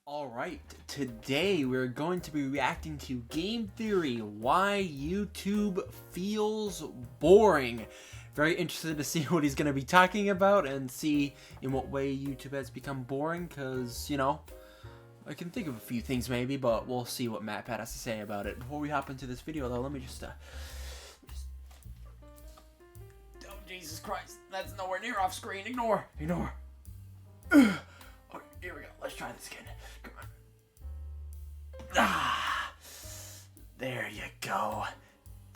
Alright, today we're going to be reacting to Game Theory, Why YouTube Feels Boring. Very interested to see what he's going to be talking about and see in what way YouTube has become boring, because, you know, I can think of a few things maybe, but we'll see what MatPat has to say about it. Before we hop into this video though, let me just oh, Jesus Christ, that's nowhere near off screen, ignore. Okay, here we go, let's try this again. Come on. Ah, there you go.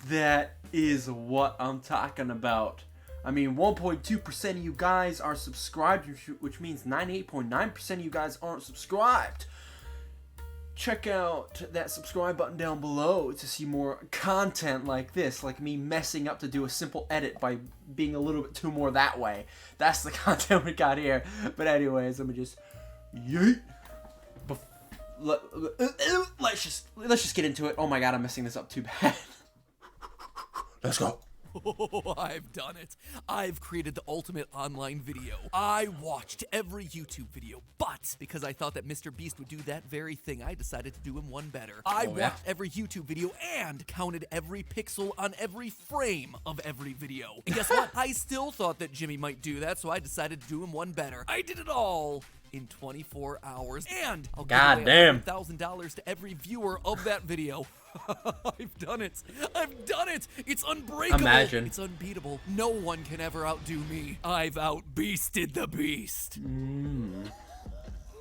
That is what I'm talking about. I mean, 1.2% of you guys are subscribed, which means 98.9% of you guys aren't subscribed. Check out that subscribe button down below to see more content like this, like me messing up to do a simple edit by being a little bit too more that way. That's the content we got here. But anyways, let me just yeet. Let's just get into it. Oh my god, I'm messing this up too bad. Let's go. Oh, I've done it. I've created the ultimate online video. I watched every YouTube video, but because I thought that Mr. Beast would do that very thing, I decided to do him one better. I watched every YouTube video and counted every pixel on every frame of every video. And guess what? I still thought that Jimmy might do that, so I decided to do him one better. I did it all in 24 hours, and I'll give away $100,000 to every viewer of that video. I've done it. I've done it. It's unbreakable. Imagine. It's unbeatable. No one can ever outdo me. I've outbeasted the beast.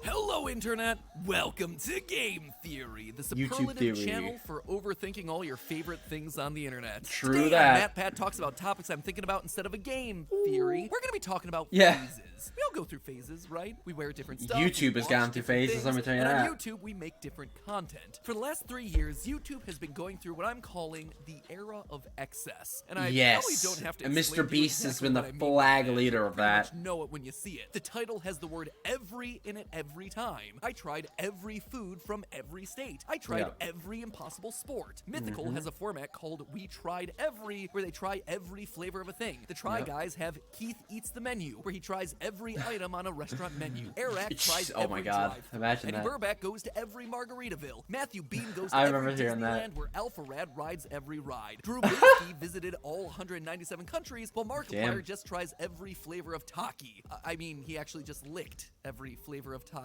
Hello, Internet. Welcome to Game Theory, the superlative channel for overthinking all your favorite things on the internet. True Today, that. MatPat talks about topics I'm thinking about instead of a game theory. We're going to be talking about phases. We all go through phases, right? We wear different stuff. YouTube has gone through phases, let me tell you that. On YouTube, we make different content. For the last 3 years, YouTube has been going through what I'm calling the era of excess. And I probably don't have to and Mr. Beast has been the flag flag leader of that. You know it when you see it. The title has the word every in it every time. I tried every food from every state. I tried every impossible sport. Mythical has a format called We Tried Every, where they try every flavor of a thing. The Try Guys have Keith Eats the Menu, where he tries every item on a restaurant menu. Eric tries every drive. Imagine Eddie that. Burback goes to every Margaritaville. Matthew Bean goes to I every remember hearing Disneyland, that. where Alpha Rad rides every ride. Drew Binsky visited all 197 countries, while Markiplier just tries every flavor of Taki. I mean, he actually just licked every flavor of Takis.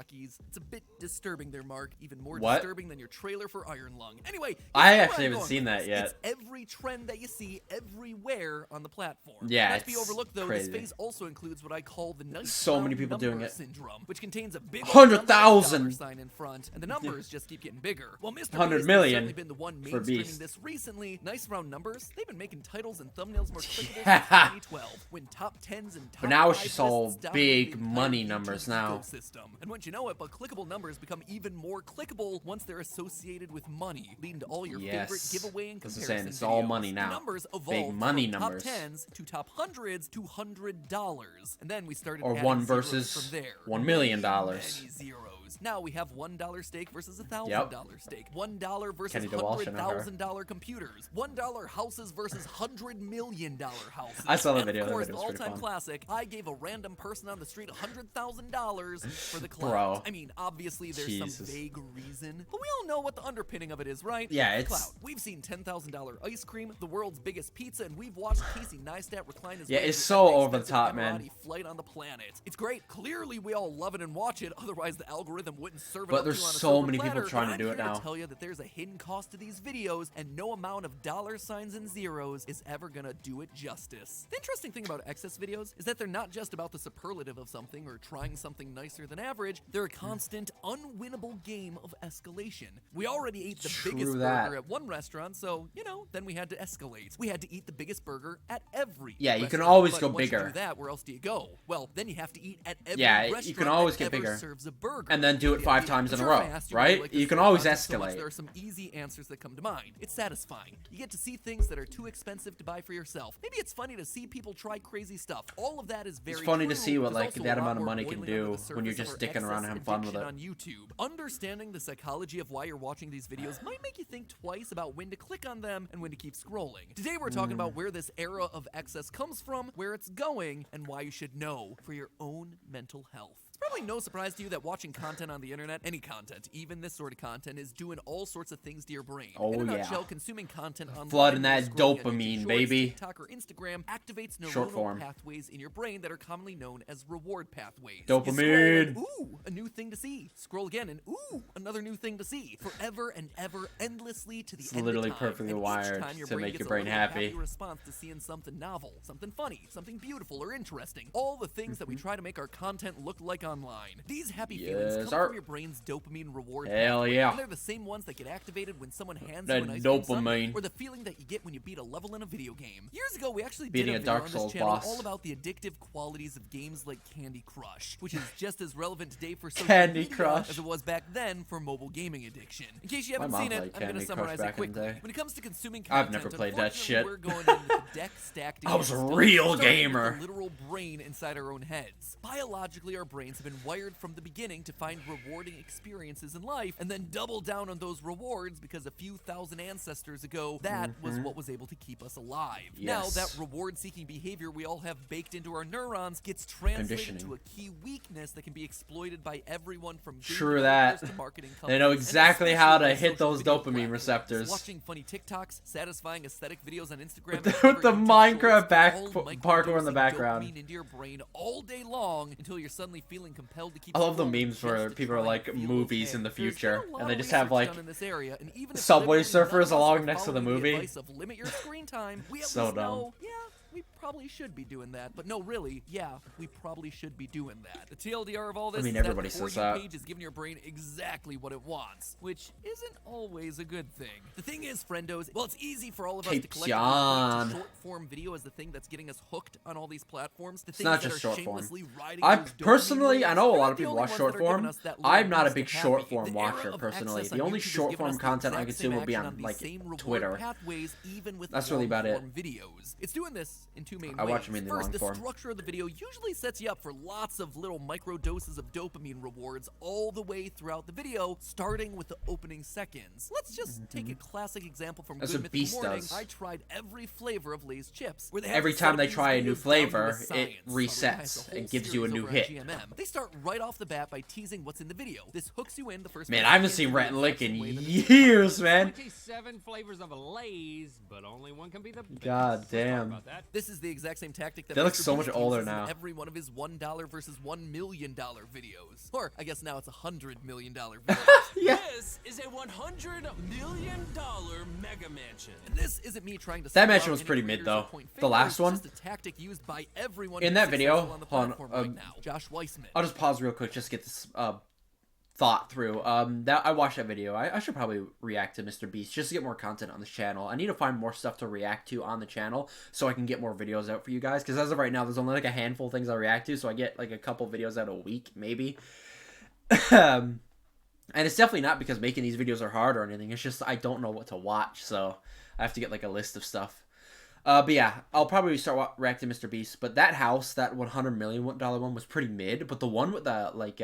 It's a bit disturbing there, Mark. Even more disturbing than your trailer for Iron Lung. Anyway, I actually haven't seen that yet. It's every trend that you see everywhere on the platform. Yeah, Not to be it's overlooked, though, crazy. this phase also includes what I call the nice So many people doing number it. syndrome, which contains a big 100,000 sign in front, and the numbers just keep getting bigger. Well, Mr. 100 Beast million has certainly been the one for mainstreaming Beast. this recently. Nice round numbers. They've been making titles and thumbnails more clickable since 2012, when top 10s and top But now it's 5 just all lists dominated big the entire money YouTube numbers now. ecosystem. And once you know it, but clickable numbers become even more clickable once they're associated with money, leading to all your favorite giveaway and comparison it's all videos. money now. The numbers evolved Big money from numbers. top 10s to top hundreds to $100, and then we started Or adding one zeros versus from there. $1 million. Many zeros. Now we have $1 steak versus $1,000 steak. $1 versus Kenny DeWalsh and her. $100,000 computers. $1 houses versus $100 million houses. I saw the And video. of course, That the video was pretty all-time fun. classic. I gave a random person on the street $100,000 for the clout. Bro. I mean, obviously there's some vague reason, but we all know what the underpinning of it is, right? Yeah, The it's clout. We've seen $10,000 ice cream, the world's biggest pizza, and we've watched Casey Neistat recline his Yeah, way it's through so every over the expensive top, man. Emirati flight on the planet. It's great. Clearly, we all love it and watch it. Otherwise, the algorithm wouldn't serve it But up there's to you on a so silver many people platter. trying to But do I'm it here now. to tell you that there's a hidden cost to these videos, and no amount of dollar signs and zeros is ever gonna do it justice. The interesting thing about excess videos is that they're not just about the superlative of something or trying something nicer than average. They're a constant, unwinnable game of escalation. We already ate the biggest burger at one restaurant, so, you know, then we had to escalate. We had to eat the biggest burger at every Yeah, you can restaurant. always But go once you bigger. do that, where else do you go? Well, then you have to eat at every Yeah, restaurant you can always that get ever bigger. serves a burger. And then do it 5 times in a row, right? You can always escalate. There are some easy answers that come to mind. It's satisfying. You get to see things that are too expensive to buy for yourself. Maybe it's funny to see people try crazy stuff. All of that is very It's funny to true. see what, There's like, also that a lot amount of more money can boiling under do the when you're surface just of our dicking around and having fun with addiction it. on YouTube. Understanding the psychology of why you're watching these videos might make you think twice about when to click on them and when to keep scrolling. Today we're talking about where this era of excess comes from, where it's going, and why you should know for your own mental health. It's probably no surprise to you that watching content on the internet, any content, even this sort of content, is doing all sorts of things to your brain. Oh, in a yeah. nutshell, consuming content online, Flooding or that scrolling on dopamine, YouTube Shorts, baby. TikTok, or Instagram activates Short neuronal form. pathways in your brain that are commonly known as reward pathways. Dopamine. You scroll and, ooh, a new thing to see. Scroll again and ooh, another new thing to see. Forever and ever, endlessly to the It's end of literally time. perfectly And each wired time your to make gets your a brain little happy. response to seeing something novel, something funny, something beautiful or interesting. All the things that we try to make our content look like online. These happy feelings come from your brain's dopamine reward pathway. Yeah. And they're the same ones that get activated when someone hands That you an ice cream sundae, dopamine. or the feeling that you get when you beat a level in a video game. Years ago, we actually Beating did a a video Dark on Souls this channel boss. all about the addictive qualities of games like Candy Crush, which is just as relevant today for social Candy media Crush. as it was back then for mobile gaming addiction. In case you My haven't mom seen it, played I'm going Candy to Crush summarize it back in the quickly. day. When it comes to consuming content, I've never played that unfortunately, shit. we're going in with the deck stacked I was against a us, real starting with gamer. the literal brain inside our own heads. Biologically, our brains have been wired from the beginning to find rewarding experiences in life and then double down on those rewards because a few thousand ancestors ago, that was what was able to keep us alive. Now, Yes. that reward-seeking behavior we all have baked into our neurons gets translated Conditioning. to a key weakness that can be exploited by everyone from game True developers that. to marketing companies. They know and exactly how to especially hit those social video dopamine platforms. receptors. Watching funny TikToks, satisfying aesthetic videos on Instagram, With the- and clever with the YouTube Minecraft shorts, back- all parkour in the microdosing background. dopamine into your brain all day long until you're suddenly feeling compelled to keep I love the scrolling memes just where to people try are and like feel movies okay. in the There's been a future, lot and they of just have research like done in this area, and even if Subway literally none Surfers of us along are next to the following movie. advice of limit your screen time, we at So least dumb. know, yeah, we probably should be doing that. But no, really, yeah, we probably should be doing that. The TLDR of all this mean, is everybody that the For says You that. page is giving your brain exactly what it wants, which isn't always a good thing. The thing is, friendos, well, it's easy for all of us to Cape collectively John. point to short-form video as the thing that's getting us hooked on all these platforms. The It's things not that just are short form. shamelessly riding I those dopamine personally, I waves. know a They're lot not of the people only watch ones short that are giving form. us that little I'm not a boost big of short happy. form The era watcher of personally. access The on only YouTube has short given form us the content I exact consume same would be action on these like same reward Twitter. pathways, even with That's really about it. long-form videos. It's doing this in two main I ways. watch them in the First, long the form. structure of the video usually sets you up for lots of little micro doses of dopamine rewards all the way throughout the video, starting with the opening seconds. Let's just take a classic example from That's Good what Mythical Beast Morning. does. I tried every flavor of Lay's chips. Where they have Every the time they settings, try a new videos down to flavor, science. it By the way, resets it's a whole and gives you a series new over on hit. GMM. They start right off the bat by teasing what's in the video. This hooks you in the first Man, place I haven't into seen the Rat and Lick effective in way that the years, man. 27 flavors of Lay's, but only one can be the best. God Sorry damn. about that. This is the exact same tactic that They look Mr. so much Beast older uses in now. every one of his $1 versus $1 million videos. Or, I guess now it's $100 million videos. Yeah. This is a $100 million mega mansion. And this isn't me trying to That single mansion out was any pretty mid, creators though. or point The fingers, last it's one? just a tactic used by everyone In who's that video, successful on the hold on, platform right now. Josh Weissman. I'll just pause real quick just to get this thought through. That I watched that video. I should probably react to Mr. Beast just to get more content on this channel. I need to find more stuff to react to on the channel so I can get more videos out for you guys. Because as of right now, there's only like a handful of things I react to, so I get like a couple videos out a week, maybe. And it's definitely not because making these videos are hard or anything. It's just I don't know what to watch, so I have to get like a list of stuff. But yeah, I'll probably start reacting to Mr. Beast. But that house, that $100 million one was pretty mid. But the one with the like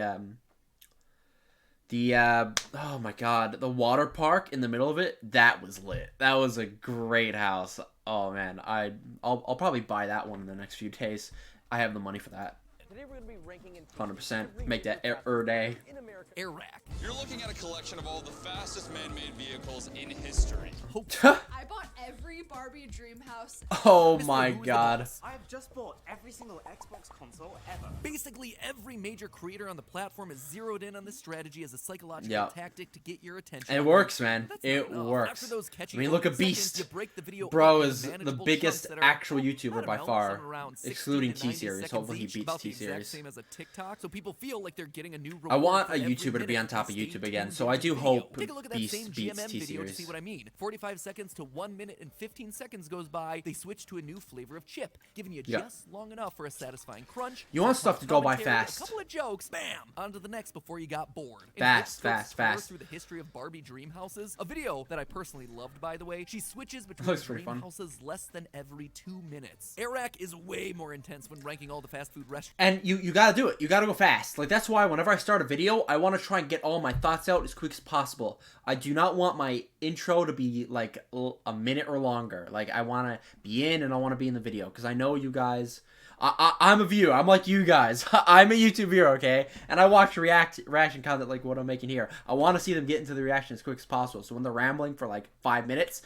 oh my god, the water park in the middle of it, that was lit. That was a great house. Oh man, I'll probably buy that one in the next few days. I have the money for that. Today we're going to be ranking in 100%. Make that day. in America. Iraq. You're looking at a collection of all the fastest man-made vehicles in history. I bought every Barbie dream house. Oh Mr. my Who's the god. Boss. I have just bought every single Xbox console ever. Basically, every major creator on the platform is zeroed in on this strategy as a psychological Yeah. tactic to get your attention. And it works, man. That's It not enough. works. After those catchy I mean, look at opening Beast. seconds, you break the video Bro up is into the manageable biggest chunks that are, actual I YouTuber don't by know, far, somewhere around 60 excluding to 90 T-Series. seconds Hopefully he each, beats about the exact T-Series. same as a TikTok, so people feel like they're getting a new I reward want for a every YouTuber to be on minute top of they YouTube stay again, tuned so into I the do video. hope Take a look at that Beast same beats GMM video to T-Series. see what I mean. 45 seconds to 1 minute and 15 seconds goes by, they switch to a new flavor of chip, giving you Yeah. just long enough for a satisfying crunch. You want some stuff to go by commentary, fast. A couple of jokes, bam, on to the next before you got bored. In Fast, Brooke fast, Stokes' tour fast. Through the history of Barbie dream houses, a video that I personally loved, by the way. She switches between Looks pretty dream fun. houses less than every 2 minutes. Iraq is way more intense when ranking all the fast food restaurants. And you gotta do it. You gotta go fast. Like, that's why whenever I start a video, I want to try and get all my thoughts out as quick as possible. I do not want my intro to be, like, a minute or longer. Like, I want to be in and I want to be in the video. Because I know you guys... I'm a viewer. I'm like you guys. I'm a YouTube viewer, okay? And I watch reaction content like what I'm making here. I want to see them get into the reaction as quick as possible. So when they're rambling for like 5 minutes,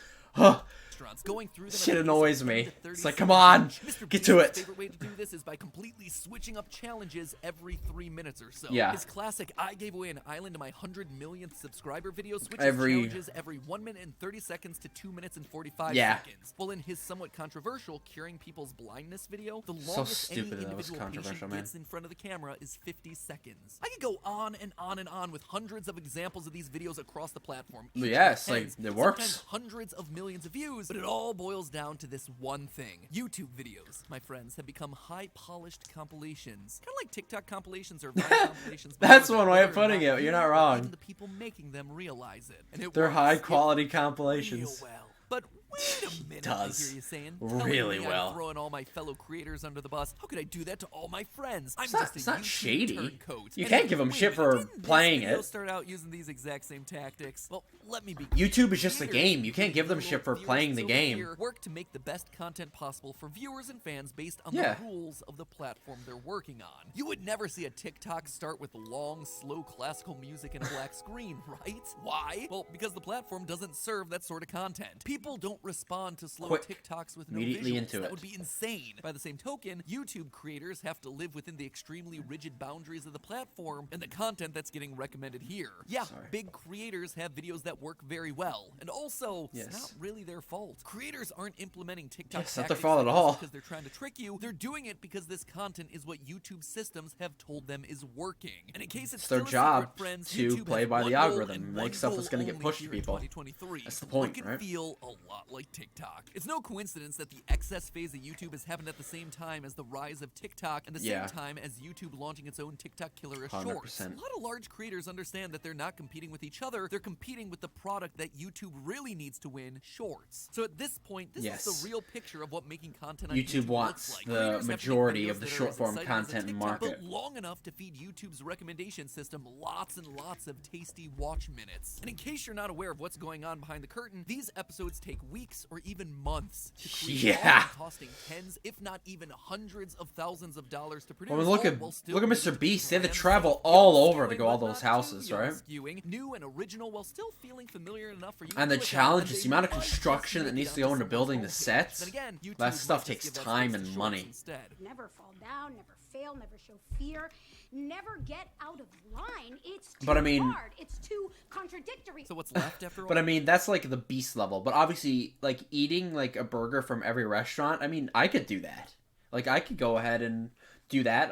Going through them shit annoys me. It's like, come seconds. on, Mr. get to Beast's it. favorite way to do this is by completely switching up challenges every 3 minutes or so. Yeah. His classic "I gave away an island to my 100 millionth subscriber" video switches challenges every 1 minute and 30 seconds to 2 minutes and 45 seconds. Well, in his somewhat controversial "Curing People's Blindness" video, the longest any individual patient gets in front of the camera is 50 seconds. I could go on and on and on with hundreds of examples of these videos across the platform. Yes, like it works. Sometimes hundreds of millions of views, but it all boils down to this one thing. YouTube videos, my friends, have become high-polished compilations. Kind of like TikTok compilations or Vine compilations. That's one way of putting it. You're not wrong. Even the people making them realize it. And they're high-quality compilations. Real well. But wait a minute, does. I hear you saying. Really me well. I'm throwing all my fellow creators under the bus. How could I do that to all my friends? I'm It's not shady. turncoat. You And can't give them wait a shit minute, for didn't playing this video it. Start out using these exact same tactics. Well, let me be. YouTube is just a Creators, game. You can't give them shit for viewers playing the over game. here, work to make the best content possible for viewers and fans based on Yeah. the rules of the platform they're working on. You would never see a TikTok start with long, slow classical music and a black screen, right? Why? Well, because the platform doesn't serve that sort of content. People don't respond to slow Quick. TikToks with no Immediately visuals. into That it. would be insane. By the same token, YouTube creators have to live within the extremely rigid boundaries of the platform and the content that's getting recommended here. Yeah, big creators have videos that work very well. And also, it's not really their fault. Creators aren't implementing TikTok It's not their tactics fault like at this all. because they're trying to trick you. They're doing it because this content is what YouTube systems have told them is working. And in case it's their still a job secret, friends, to YouTube play has by one the goal algorithm, and make one stuff that's goal gonna get only pushed to here in people. 2023. That's the point, Look right? and feel a lot like TikTok. It's no coincidence that the excess phase of YouTube has happened at the same time as the rise of TikTok and the same time as YouTube launching its own TikTok killer as Shorts. 100%. A lot of large creators understand that they're not competing with each other, they're competing with the product that YouTube really needs to win, Shorts. So at this point, this is the real picture of what making content on YouTube wants looks like. the Creators have to make majority videos of the that are short as form exciting as a content TikTok, market. but long enough to feed YouTube's recommendation system lots and lots of tasty watch minutes. And in case you're not aware of what's going on behind the curtain, these episodes take weeks or even months to create, Yeah. often costing tens, if not even hundreds of thousands of dollars to produce. I mean, look all at while still Mr. meeting Beast. They had to brand travel safe, all young over to skewing, go all but those not houses, too young right? skewing, new and original while still feeling familiar enough for you And to the click on, challenges, and the amount of they might just construction that make needs it to go onto into building the someone's homepage. sets, Then again, YouTube that stuff might just takes give that time space to and Shorts money. instead. Never fall down, never fail, never show fear, never get out of line. It's too But I mean- hard. It's too contradictory. So what's left after all? But I mean, that's like the beast level. But obviously, like eating like a burger from every restaurant, I mean, I could do that. Like I could go ahead and do that.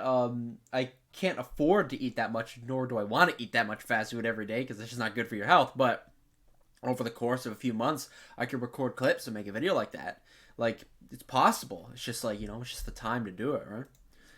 I can't afford to eat that much, nor do I want to eat that much fast food every day because it's just not good for your health. But over the course of a few months, I could record clips and make a video like that. Like it's possible. It's just like, you know, it's just the time to do it, right?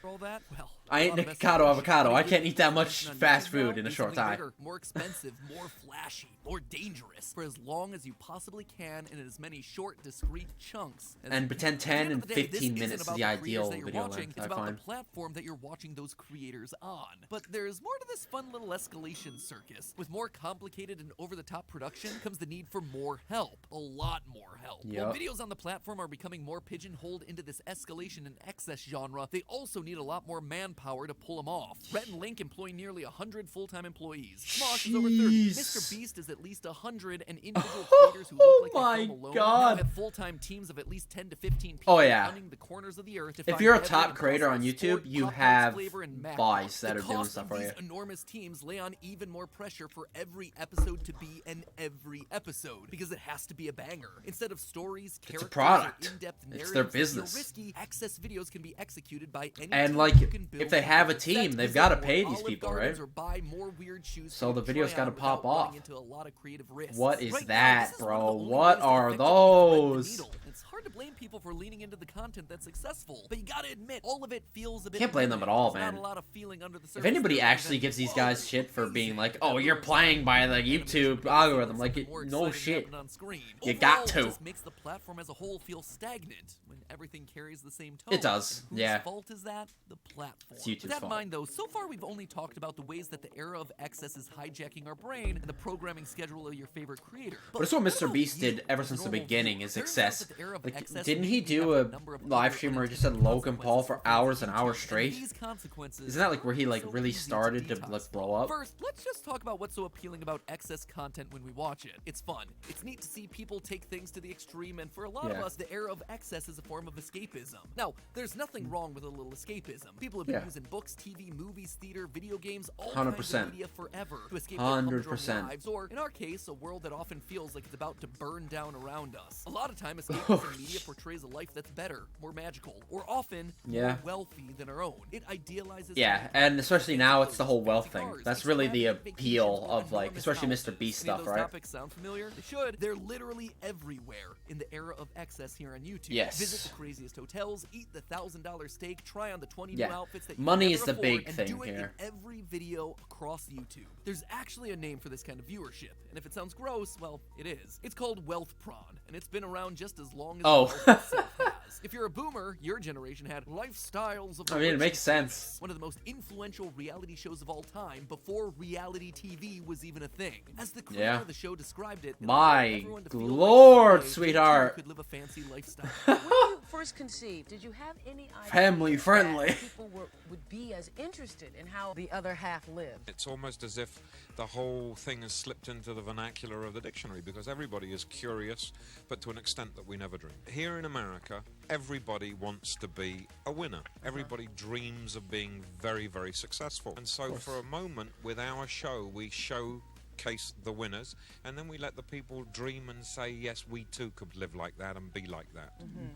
All that? Well, I ain't Nikocado Avocado. I can't eat that much fast food in a short time. Bigger, more expensive, more flashy, more dangerous for as long as you possibly can in as many short, discrete chunks. And pretend 10 and 15 minutes is the ideal video length, It's I about find. the platform that you're watching those creators on. But there's more to this fun little escalation circus. With more complicated and over-the-top production comes the need for more help. A lot more help. While Yep. videos on the platform are becoming more pigeonholed into this escalation and excess genre, they also need a lot more manpower to pull them off. Rhett and Link employ nearly 100 full-time employees. Smosh is over 30. Jeez. Mr. Beast is at least 100, and individual creators who look like my they film alone God. now have full-time teams of at least 10 to 15 people Oh, yeah. rounding the corners of the earth to If find you're a every top creator on impossible YouTube, sport, you Pop-Tarts have flavor, and MatPat. boys that The are doing cost stuff of for these you. enormous teams lay on even more pressure for every episode to be an every episode because it has to be a banger. Instead of stories, It's a characters, product. or in-depth It's narratives their that feel business. risky, access videos can be executed by any And, team like, who can build if they have a set team, they've design gotta or pay these Olive people, Gardens right? or buy more weird shoes So for the you to videos try gotta on pop without running off. into a lot of creative risks. What is Right now, that, this is one bro? of the only What ways to are effectively thread the those? needle. It's hard to blame people for leaning into the content that's successful, but you gotta admit, all of it feels a bit. Can't blame them muted. at all, There's man. Not a lot of feeling under the surface If anybody there, actually then, gives these whoa, guys shit for amazing. being like, That oh, you're looks playing by the animation YouTube makes algorithm, something like, more no exciting shit. happen on screen. You Overall, got it to. just makes the platform as a whole feel stagnant when everything carries the same tone. It does, Whose yeah. fault is that? the platform. It's YouTube's With that in fault. mind, though, so far we've only talked about the ways that the era of excess is hijacking our brain and the programming schedule of your favorite creator. But it's what what Mr. about Beast you did ever as a since the normal beginning viewer? is Turns out excess. that the era of Like, excess didn't he means we do have a number of live other stream where he just said unintended Logan Paul consequences for fans hours of and hours YouTube, straight? these consequences Isn't that like where he like aren't so really easy started to detox like from. blow up? First, let's just talk about what's so appealing about excess content when we watch it. It's fun. It's neat to see people take things to the extreme, and for a lot of Yeah. us, the era of excess is a form of escapism. Now, there's nothing wrong with a little escapism. People have been Yeah. using books, TV, movies, theater, video games, all 100%. kinds of media forever to escape their humdrum 100%. lives, or in our case, a world that often feels like it's about to burn down around us. A lot of time, escapism media portrays a life that's better, more magical, or often Yeah. more wealthy than our own. It idealizes Yeah, and especially now it's the whole wealth thing. That's really the appeal of like, especially Mr. Beast Any of stuff, those right? topics sound familiar? They should. They're literally everywhere in the era of excess here on YouTube. Yes. Visit the craziest hotels, eat the $1,000 steak, try on the 20 Yeah. new outfits that you Money can is never the afford, big and thing do it here. in every video across YouTube. There's actually a name for this kind of viewership, and if it sounds gross, well, it is. It's called wealth prawn, and it's been around just as long as Oh. the wealth itself has. If you're a boomer, your generation had Lifestyles of the I mean, it Rich makes and Famous, sense. one of the most influential reality shows of all time before reality TV was even a thing. As the creator Yeah. of the show described it, My everyone to feel like lord, someday sweetheart. you could live a fancy lifestyle. When you first conceived, did you have any idea Family friendly. that people would be as interested in how the other half lived? It's almost as if the whole thing has slipped into the vernacular of the dictionary because everybody is curious, but to an extent that we never dreamed. Here in America, everybody wants to be a winner. Everybody dreams of being very, very successful. And so for a moment with our show, we showcase the winners, and then we let the people dream and say, yes, we too could live like that and be like that.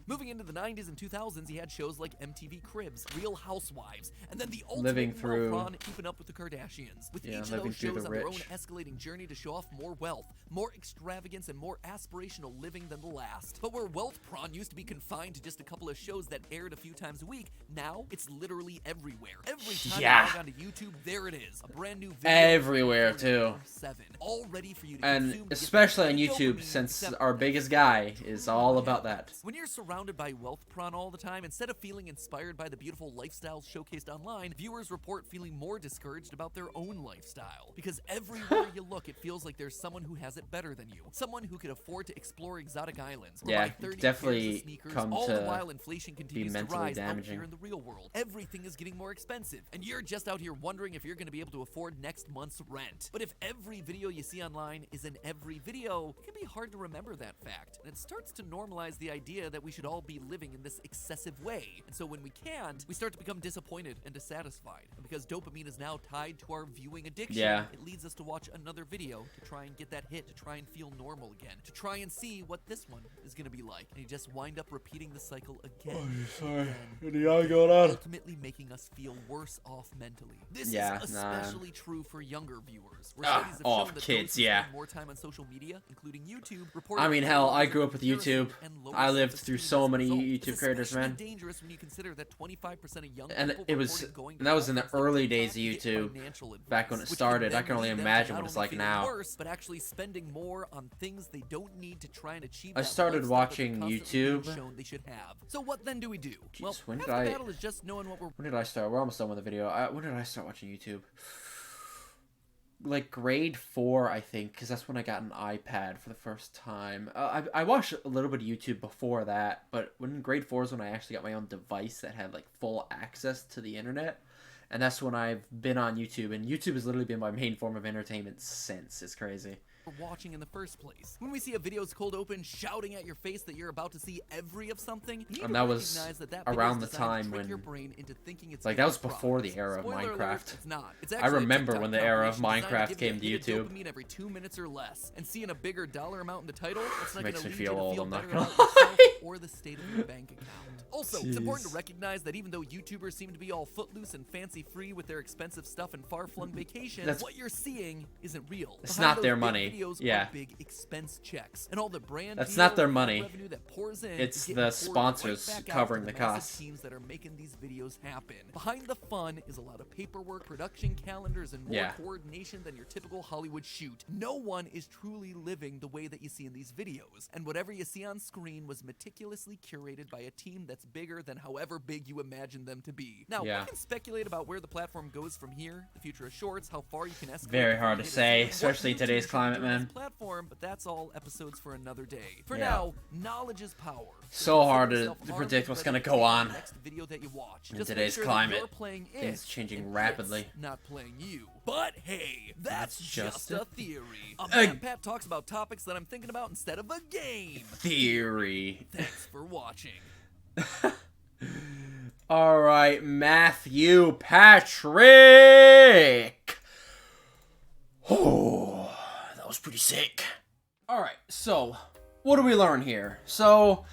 Moving into the 90s and 2000s, he had shows like MTV Cribs, Real Housewives, and then the Living ultimate through- moron, Keeping Up with the Kardashians. With Yeah, each of Living those Through shows the on their own Rich. escalating journey to show off more wealth, more extravagance, and more aspirational living than the last. But where Wealth Prawn used to be confined to just a couple of shows that aired a few times a week, now it's literally everywhere. Every time Yeah. you log onto YouTube, there it is. A brand new video Everywhere, too. 24/7, all ready for you to And consume to get especially that on YouTube, dopamine since accept our that biggest guy is all about that. when you're surrounded by wealth prawn all the time, instead of feeling inspired by the beautiful lifestyles showcased online, viewers report feeling more discouraged about their own lifestyle. Because everywhere you look, it feels like there's someone who has it better than you. Someone who could afford to explore exotic islands. Or Yeah, buy 30 definitely pairs of sneakers, come all to the while inflation continues to mentally rise damaging. out here in the real world. Everything is getting more expensive, and you're just out here wondering if you're going to be able to afford next month's rent. But if every video you see online is in every video, it can be hard to remember that fact, and it starts to normalize the idea that we should all be living in this excessive way. And so when we can't, we start to become disappointed and dissatisfied. And because dopamine is now tied to our viewing addiction, Yeah. it leads us to watch another video to try and get that hit, to try and feel normal again, to try and see what this one is going to be like. And you just wind up repeating the cycle again. Ultimately making us feel worse off mentally. This Yeah, is nah. especially true for younger viewers. Where Ah, studies have oh, shown that kids, those who yeah. spend more time on social media, including YouTube, report I mean, hell, I grew up with comparison YouTube. and lower I lived through self-esteem so as a many result. YouTube It's creators, especially man. dangerous when you consider that 25% of young And people it was, reported going to and that was in the platforms like early TikTok days of to get YouTube, financial back when it advice, which started. then I can only lead them to imagine not what it's only like feeling now. worse, but actually spending more on things they don't need to try and achieve. I that started lifestyle that they're watching constantly being YouTube. shown they should have. So what then do we do? Well, Jeez, when half did the I- battle is just knowing what we're When did I start? We're almost done with the video. When did I start watching YouTube? Like grade 4, I think, because that's when I got an iPad for the first time. I watched a little bit of YouTube before that, but when grade 4 is when I actually got my own device that had like full access to the internet. And that's when I've been on YouTube, and YouTube has literally been my main form of entertainment since. It's crazy. watching in the first place. When we see a video's cold open shouting at your face that you're about to see every of something, you need And to that was recognize that around video's the designed to time trick when, your brain into thinking it's like, that was before the era of Spoiler alert, Minecraft. it's not. It's I actually a remember TikTok when the era of compilation designed Minecraft to give came to you a hit of YouTube. dopamine every 2 minutes or less, and seeing a bigger dollar amount in the title, it's not Makes going me to lead feel you to old, feel I'm not better gonna about yourself or the state of your bank account. Also, it's important to Jeez. recognize that even though YouTubers seem to be all footloose and fancy free with their expensive stuff and far-flung vacations, That's- what you're seeing isn't real. It's Behind not those their big money. money. Videos Yeah. are big expense checks, and all the brand That's deal not their and money. revenue that pours in It's is getting the poured sponsors right back out covering to the massive costs. teams that are making these videos happen. Behind the fun is a lot of paperwork, production calendars, and more Yeah. coordination than your typical Hollywood shoot. No one is truly living the way that you see in these videos, and whatever you see on screen was meticulously curated by a team that's bigger than however big you imagine them to be. Now, Yeah. we can speculate about where the platform goes from here, the future of shorts, how far you can escalate. Very before hard you to hit a say, ceiling, what especially in YouTube today's should climate, do on this man. platform, but that's all episodes for another day. For Yeah. now, knowledge is power. So consider hard to yourself armed predict and what's ready gonna to go take on the next video that you watch. in Just today's make sure climate. That you're playing Things it, changing and rapidly. it's not playing you. But hey, that's just a a theory. MatPat talks about topics that I'm thinking about instead of a game. Theory. Thanks for watching. All right, Matthew Patrick. Oh, that was pretty sick. All right, so what do we learn here? So,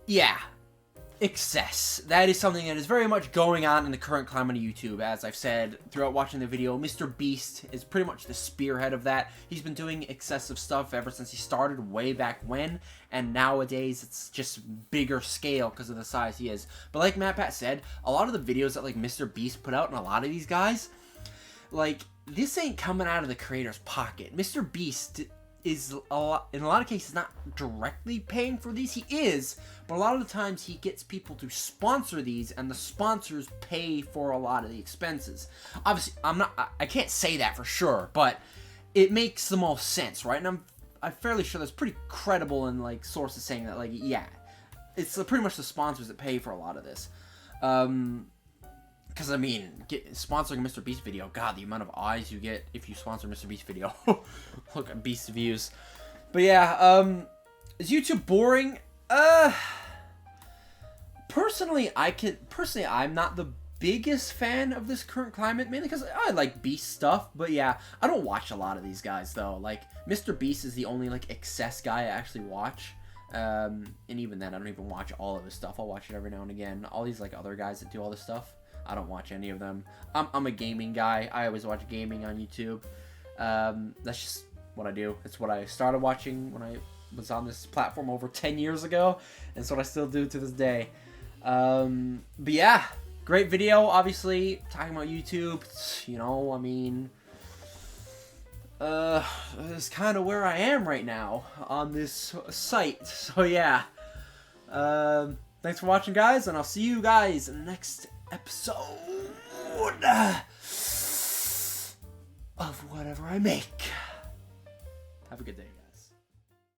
yeah, excess. That is something that is very much going on in the current climate of YouTube. As I've said throughout watching the video, Mr. Beast is pretty much the spearhead of that. He's been doing excessive stuff ever since he started way back when, and nowadays it's just bigger scale because of the size he is. But like MatPat said, a lot of the videos that like Mr. Beast put out and a lot of these guys, like, this ain't coming out of the creator's pocket. Mr. Beast is in a lot of cases not directly paying for these. He is, but a lot of the times he gets people to sponsor these, and the sponsors pay for a lot of the expenses. Obviously, I can't say that for sure, but it makes the most sense, right? And I'm fairly sure that's pretty credible in like sources saying that, like, yeah, it's pretty much the sponsors that pay for a lot of this. Because, I mean, sponsoring a Mr. Beast video, God, the amount of eyes you get if you sponsor a Mr. Beast video. Look at Beast views. But yeah, is YouTube boring? Personally, I'm not the biggest fan of this current climate, mainly because I like Beast stuff. But yeah, I don't watch a lot of these guys, though. Like, Mr. Beast is the only, like, excess guy I actually watch. And even then, I don't even watch all of his stuff. I'll watch it every now and again. All these, like, other guys that do all this stuff, I don't watch any of them. I'm a gaming guy. I always watch gaming on YouTube. That's just what I do. It's what I started watching when I was on this platform over 10 years ago. And it's what I still do to this day. But yeah, great video, obviously, talking about YouTube. You know, I mean, it's kind of where I am right now on this site. So yeah, thanks for watching, guys, and I'll see you guys in the next episode of whatever I make. Have a good day, guys.